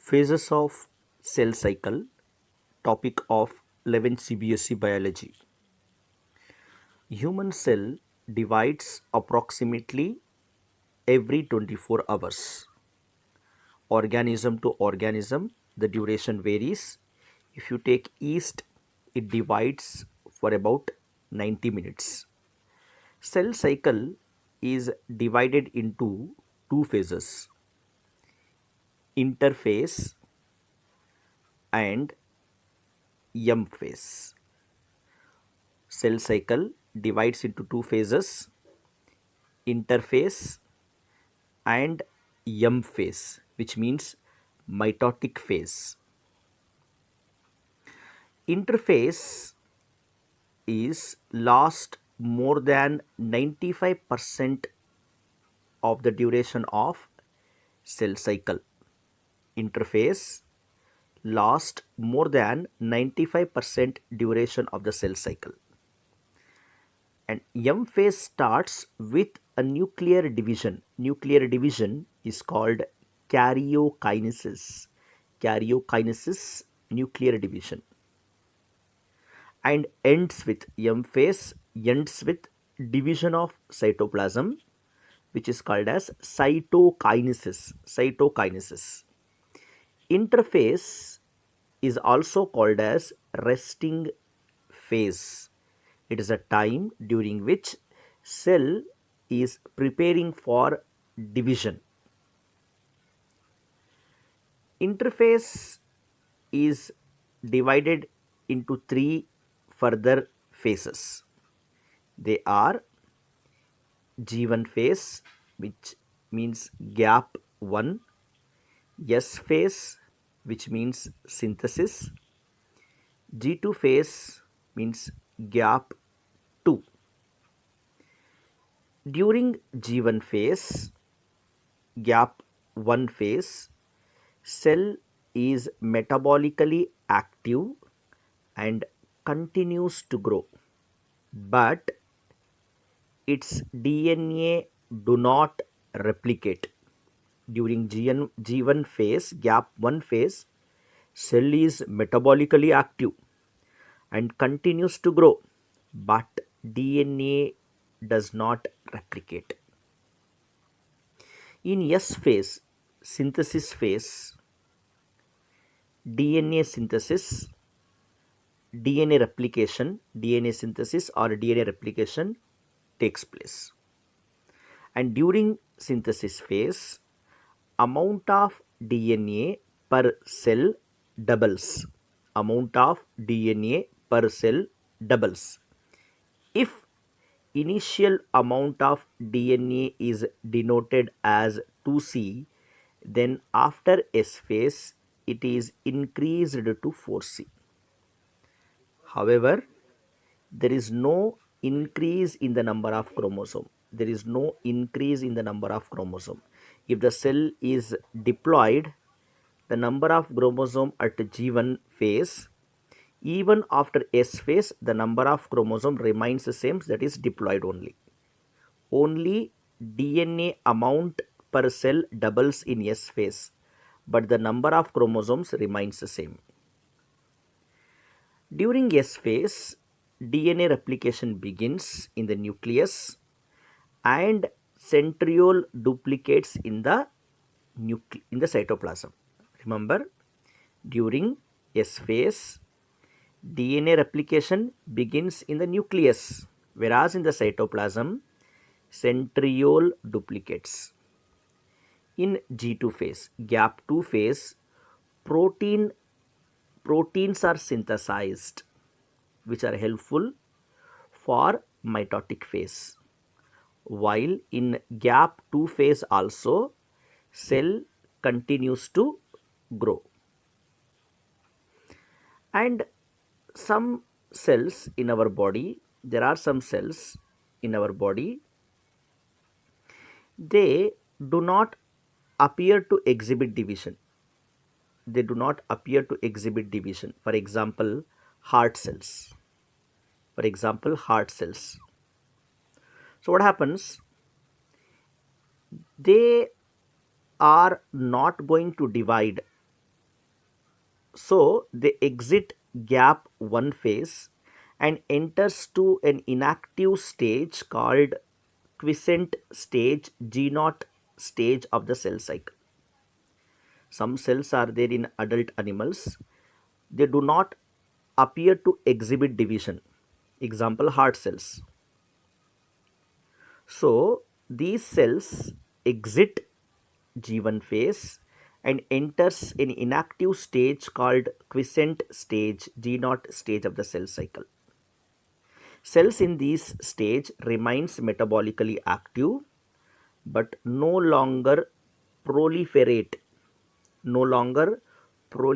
Phases of cell cycle, topic of 11 CBSE biology. Human cell divides approximately every 24 hours. Organism to organism, the duration varies. If you take yeast, it divides for about 90 minutes. Cell cycle is divided into two phases: interphase and M phase. Cell cycle divides into two phases: interphase and M phase, which means mitotic phase. Interphase is last more than 95% of the duration of cell cycle. Interphase last more than 95% duration of the cell cycle. And M phase starts with a nuclear division. Nuclear division is called karyokinesis. Karyokinesis, nuclear division. And ends with M phase ends with division of cytoplasm, which is called as cytokinesis. Cytokinesis. Interphase is also called as resting phase. It is a time during which cell is preparing for division. Interphase is divided into three further phases. They are G1 phase, which means gap 1, S phase, which means synthesis, G2 phase means gap 2. During G1 phase, gap 1 phase, cell is metabolically active and continues to grow, but its DNA do not replicate. During G1 phase, gap 1 phase, cell is metabolically active and continues to grow, but DNA does not replicate. In S phase, synthesis phase, DNA synthesis, DNA replication, DNA synthesis or DNA replication takes place. And during synthesis phase, amount of DNA per cell doubles. Amount of DNA per cell doubles. If initial amount of DNA is denoted as 2C, then after S phase it is increased to 4C. However, there is no increase in the number of chromosome. There is no increase in the number of chromosome. If the cell is diploid, the number of chromosome at G1 phase, even after S phase, the number of chromosome remains the same, that is diploid only. Only DNA amount per cell doubles in S phase, but the number of chromosomes remains the same. During S phase, DNA replication begins in the nucleus and centriole duplicates in the cytoplasm. Remember, during S phase, DNA replication begins in the nucleus, whereas in the cytoplasm, centriole duplicates. In G2 phase, gap 2 phase, proteins are synthesized, which are helpful for mitotic phase. While in gap 2 phase also, cell continues to grow. And some cells in our body, there are some cells in our body, they do not appear to exhibit division. They do not appear to exhibit division. For example, heart cells. For example, heart cells. So what happens? They are not going to divide So they exit gap 1 phase and enters to an inactive stage called quiescent stage, G naught stage of the cell cycle. Some cells are there in adult animals. They do not appear to exhibit division. Example, heart cells. So these cells exit G1 phase and enters an inactive stage called quiescent stage, G naught stage of the cell cycle. Cells in this stage remains metabolically active but no longer proliferate, no longer proliferate